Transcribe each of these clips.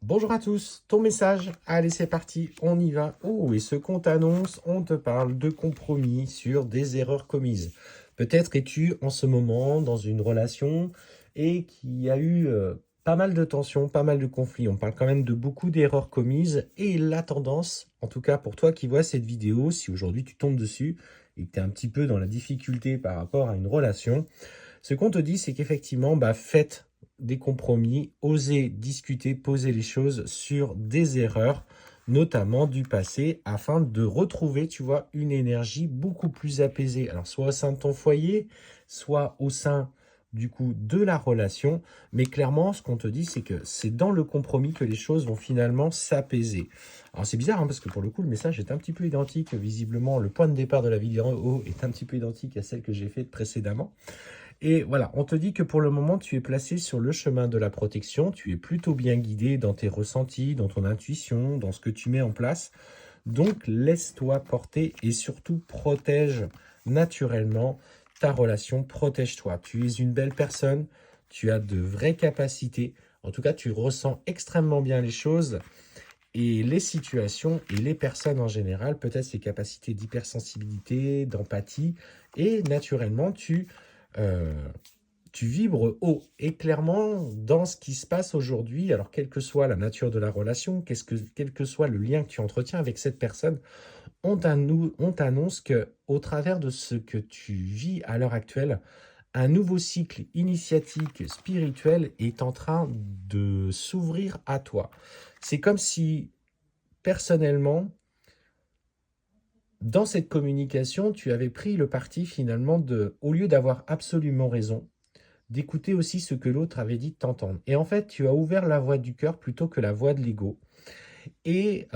Bonjour à tous, ton message, allez c'est parti, on y va. Oh, et ce qu'on t'annonce, on te parle de compromis sur des erreurs commises. Peut-être es-tu en ce moment dans une relation et qu'il y a eu pas mal de tensions, pas mal de conflits. On parle quand même de beaucoup d'erreurs commises et la tendance, en tout cas pour toi qui vois cette vidéo, si aujourd'hui tu tombes dessus et que tu es un petit peu dans la difficulté par rapport à une relation, ce qu'on te dit, c'est qu'effectivement, faites des compromis, osez discuter, poser les choses sur des erreurs, notamment du passé, afin de retrouver, tu vois, une énergie beaucoup plus apaisée. Alors, soit au sein de ton foyer, soit au sein, du coup, de la relation. Mais clairement, ce qu'on te dit, c'est que c'est dans le compromis que les choses vont finalement s'apaiser. Alors, c'est bizarre, hein, parce que pour le coup, le message est un petit peu identique. Visiblement, le point de départ de la vidéo est un petit peu identique à celle que j'ai faite précédemment. Et voilà, on te dit que pour le moment, tu es placé sur le chemin de la protection. Tu es plutôt bien guidé dans tes ressentis, dans ton intuition, dans ce que tu mets en place. Donc, laisse-toi porter et surtout protège naturellement ta relation. Protège-toi. Tu es une belle personne. Tu as de vraies capacités. En tout cas, tu ressens extrêmement bien les choses et les situations et les personnes en général, peut-être ces capacités d'hypersensibilité, d'empathie. Et naturellement, euh, tu vibres haut. Et clairement, dans ce qui se passe aujourd'hui, alors quelle que soit la nature de la relation, quel que soit le lien que tu entretiens avec cette personne, on t'annonce que au travers de ce que tu vis à l'heure actuelle, un nouveau cycle initiatique spirituel est en train de s'ouvrir à toi. C'est comme si, personnellement, dans cette communication, tu avais pris le parti finalement de, au lieu d'avoir absolument raison, d'écouter aussi ce que l'autre avait dit de t'entendre. Et en fait, tu as ouvert la voie du cœur plutôt que la voie de l'ego. Et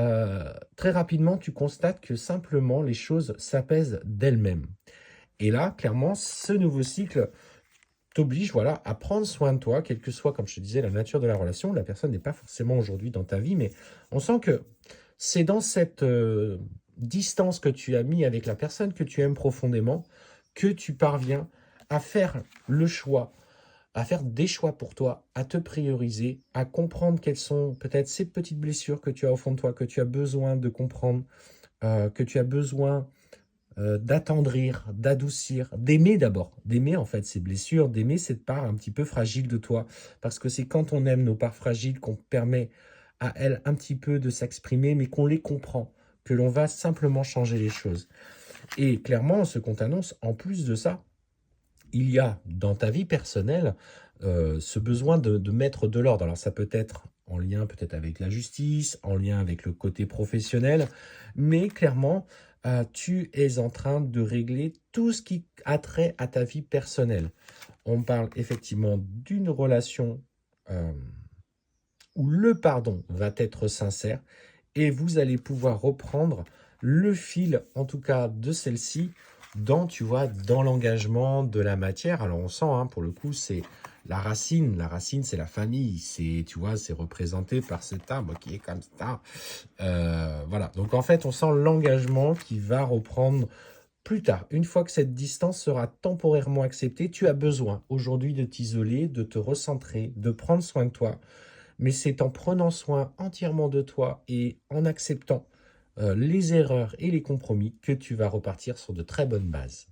très rapidement, tu constates que simplement les choses s'apaisent d'elles-mêmes. Et là, clairement, ce nouveau cycle t'oblige voilà, à prendre soin de toi, quelle que soit, comme je te disais, la nature de la relation. La personne n'est pas forcément aujourd'hui dans ta vie, mais on sent que c'est dans cette distance que tu as mis avec la personne que tu aimes profondément que tu parviens à faire le choix, à faire des choix pour toi, à te prioriser, à comprendre quelles sont peut-être ces petites blessures que tu as au fond de toi, que tu as besoin de comprendre, que tu as besoin d'attendrir, d'adoucir, d'aimer d'abord, d'aimer en fait ces blessures, d'aimer cette part un petit peu fragile de toi. Parce que c'est quand on aime nos parts fragiles qu'on permet à elles un petit peu de s'exprimer, mais qu'on les comprend, que l'on va simplement changer les choses. Et clairement, ce qu'on t'annonce, en plus de ça, il y a dans ta vie personnelle ce besoin de mettre de l'ordre. Alors ça peut être en lien peut-être avec la justice, en lien avec le côté professionnel, mais clairement, tu es en train de régler tout ce qui a trait à ta vie personnelle. On parle effectivement d'une relation euh, où le pardon va être sincère et vous allez pouvoir reprendre le fil, en tout cas de celle-ci, dans, tu vois, dans l'engagement de la matière. Alors on sent, hein, pour le coup, c'est la racine. La racine, c'est la famille. C'est, tu vois, c'est représenté par cet arbre qui est comme ça. Voilà. Donc en fait, on sent l'engagement qui va reprendre plus tard. Une fois que cette distance sera temporairement acceptée, tu as besoin aujourd'hui de t'isoler, de te recentrer, de prendre soin de toi. Mais c'est en prenant soin entièrement de toi et en acceptant les erreurs et les compromis que tu vas repartir sur de très bonnes bases.